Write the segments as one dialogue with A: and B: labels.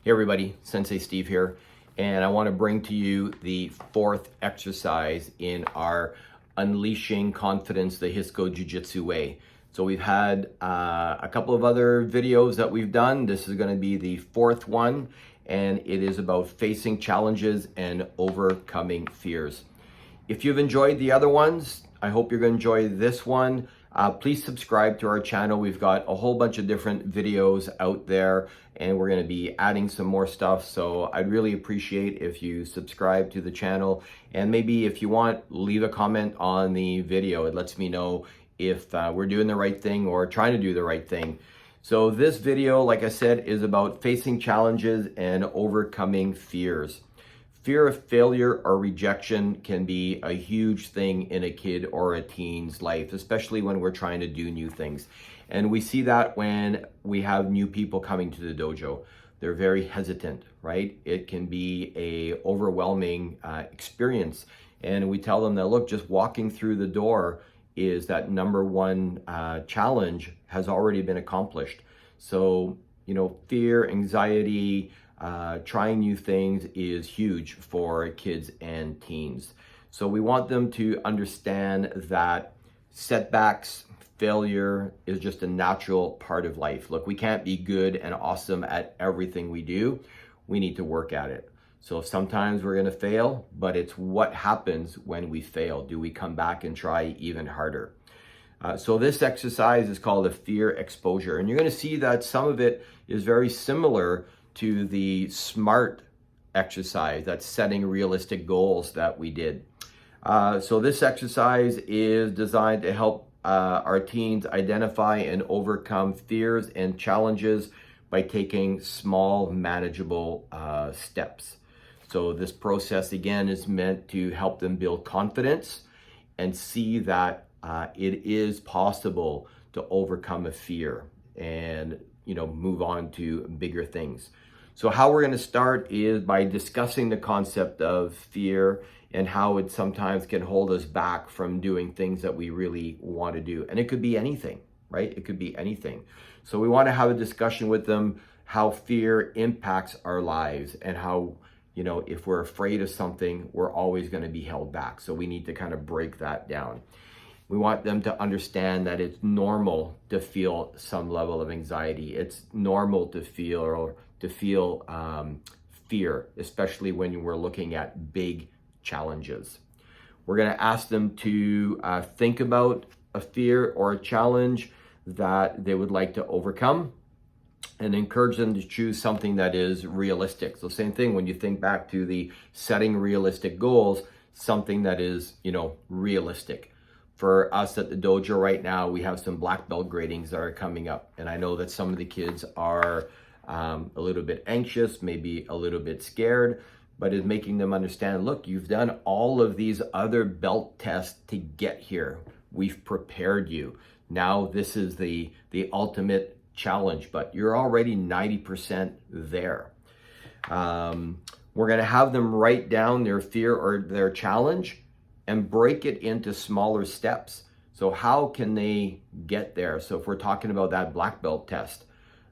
A: Hey everybody, Sensei Steve here, and I want to bring to you the fourth exercise in our Unleashing Confidence the Hiscoe Jiu-Jitsu way. So we've had a couple of other videos that we've done. This is going to be the fourth one, and it is about facing challenges and overcoming fears. If you've enjoyed the other ones, I hope you're going to enjoy this one. Please subscribe to our channel. We've got a whole bunch of different videos out there, and we're going to be adding some more stuff. So I'd really appreciate if you subscribe to the channel, and maybe if you want, leave a comment on the video. It lets me know if we're doing the right thing or trying to do the right thing. So this video, like I said, is about facing challenges and overcoming fears. Fear of failure or rejection can be a huge thing in a kid or a teen's life, especially when we're trying to do new things. And we see that when we have new people coming to the dojo. They're very hesitant, right? It can be a overwhelming experience. And we tell them that, look, just walking through the door is that number one challenge has already been accomplished. So, fear, anxiety, trying new things is huge for kids and teens. So we want them to understand that setbacks, failure is just a natural part of life. Look, we can't be good and awesome at everything we do. We need to work at it. So sometimes we're going to fail, but it's what happens when we fail. Do we come back and try even harder? So this exercise is called a fear exposure. And you're going to see that some of it is very similar to the SMART exercise, that's setting realistic goals that we did. So this exercise is designed to help our teens identify and overcome fears and challenges by taking small, manageable steps. So this process, again, is meant to help them build confidence and see that it is possible to overcome a fear and move on to bigger things. So how we're going to start is by discussing the concept of fear and how it sometimes can hold us back from doing things that we really want to do. And it could be anything, right? It could be anything. So we want to have a discussion with them how fear impacts our lives and how, if we're afraid of something, we're always going to be held back. So we need to kind of break that down. We want them to understand that it's normal to feel some level of anxiety. It's normal to feel fear, especially when we're looking at big challenges. We're going to ask them to think about a fear or a challenge that they would like to overcome and encourage them to choose something that is realistic. So same thing when you think back to the setting realistic goals, something that is, realistic. For us at the dojo right now, we have some black belt gradings that are coming up. And I know that some of the kids are a little bit anxious, maybe a little bit scared, but is making them understand, look, you've done all of these other belt tests to get here. We've prepared you. Now this is the ultimate challenge, but you're already 90% there. We're going to have them write down their fear or their challenge and break it into smaller steps. So how can they get there? So if we're talking about that black belt test,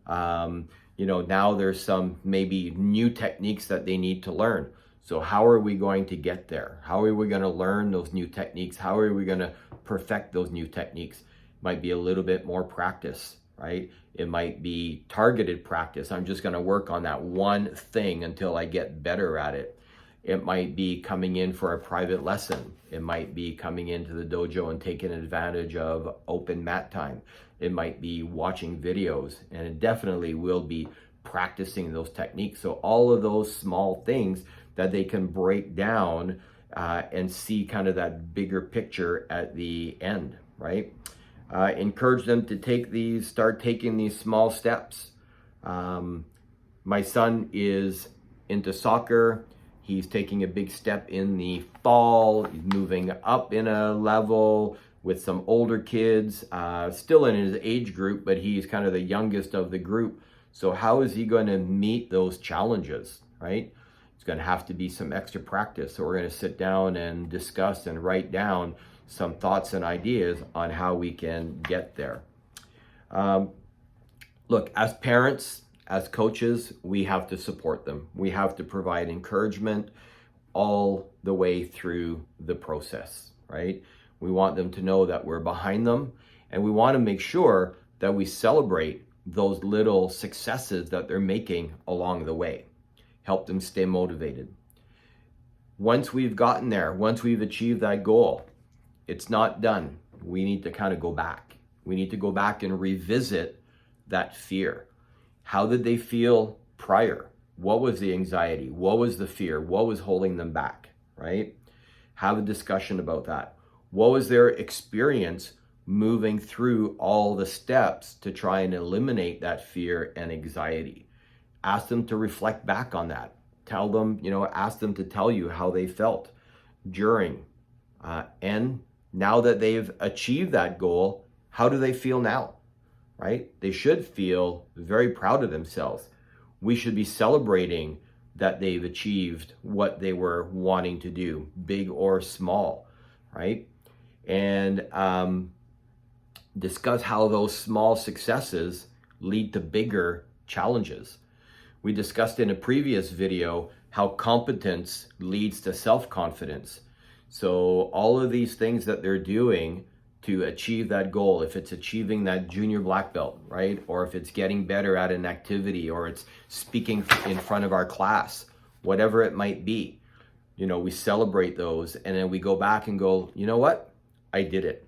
A: now there's some maybe new techniques that they need to learn. So how are we going to get there? How are we going to learn those new techniques? How are we going to perfect those new techniques? Might be a little bit more practice, right? It might be targeted practice. I'm just going to work on that one thing until I get better at it. It might be coming in for a private lesson. It might be coming into the dojo and taking advantage of open mat time. It might be watching videos, and it definitely will be practicing those techniques. So all of those small things that they can break down and see kind of that bigger picture at the end, right? Encourage them to start taking these small steps. My son is into soccer. He's taking a big step in the fall. He's moving up in a level with some older kids, still in his age group, but he's kind of the youngest of the group. So how is he going to meet those challenges, right? It's going to have to be some extra practice. So we're going to sit down and discuss and write down some thoughts and ideas on how we can get there. Look, as parents, as coaches, we have to support them. We have to provide encouragement all the way through the process, right? We want them to know that we're behind them, and we want to make sure that we celebrate those little successes that they're making along the way. Help them stay motivated. Once we've gotten there, once we've achieved that goal, it's not done. We need to kind of go back. We need to go back and revisit that fear. How did they feel prior? What was the anxiety? What was the fear? What was holding them back, right? Have a discussion about that. What was their experience moving through all the steps to try and eliminate that fear and anxiety? Ask them to reflect back on that. Tell them, ask them to tell you how they felt during. And now that they've achieved that goal, how do they feel now, right? They should feel very proud of themselves. We should be celebrating that they've achieved what they were wanting to do, big or small, right? And discuss how those small successes lead to bigger challenges. We discussed in a previous video how competence leads to self-confidence. So all of these things that they're doing to achieve that goal, if it's achieving that junior black belt, right? Or if it's getting better at an activity, or it's speaking in front of our class, whatever it might be, we celebrate those, and then we go back and go, you know what? I did it.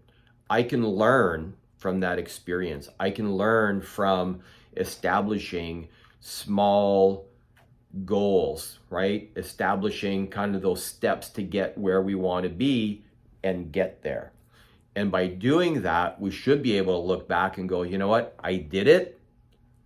A: I can learn from that experience. I can learn from establishing small goals, right? Establishing kind of those steps to get where we want to be and get there. And by doing that, we should be able to look back and go, you know what? I did it.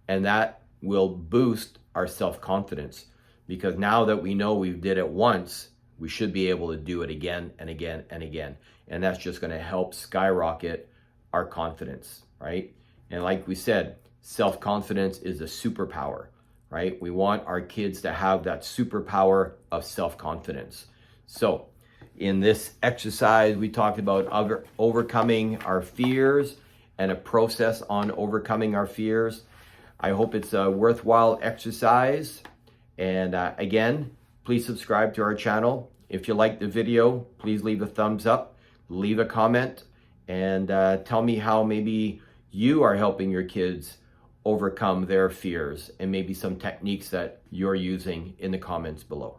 A: And that will boost our self-confidence, because now that we know we did it once, we should be able to do it again and again and again. And that's just going to help skyrocket our confidence, right? And like we said, self-confidence is a superpower, right? We want our kids to have that superpower of self-confidence. So in this exercise, we talked about overcoming our fears and a process on overcoming our fears. I hope it's a worthwhile exercise. And again, please subscribe to our channel. If you like the video, please leave a thumbs up, leave a comment, and tell me how maybe you are helping your kids overcome their fears, and maybe some techniques that you're using in the comments below.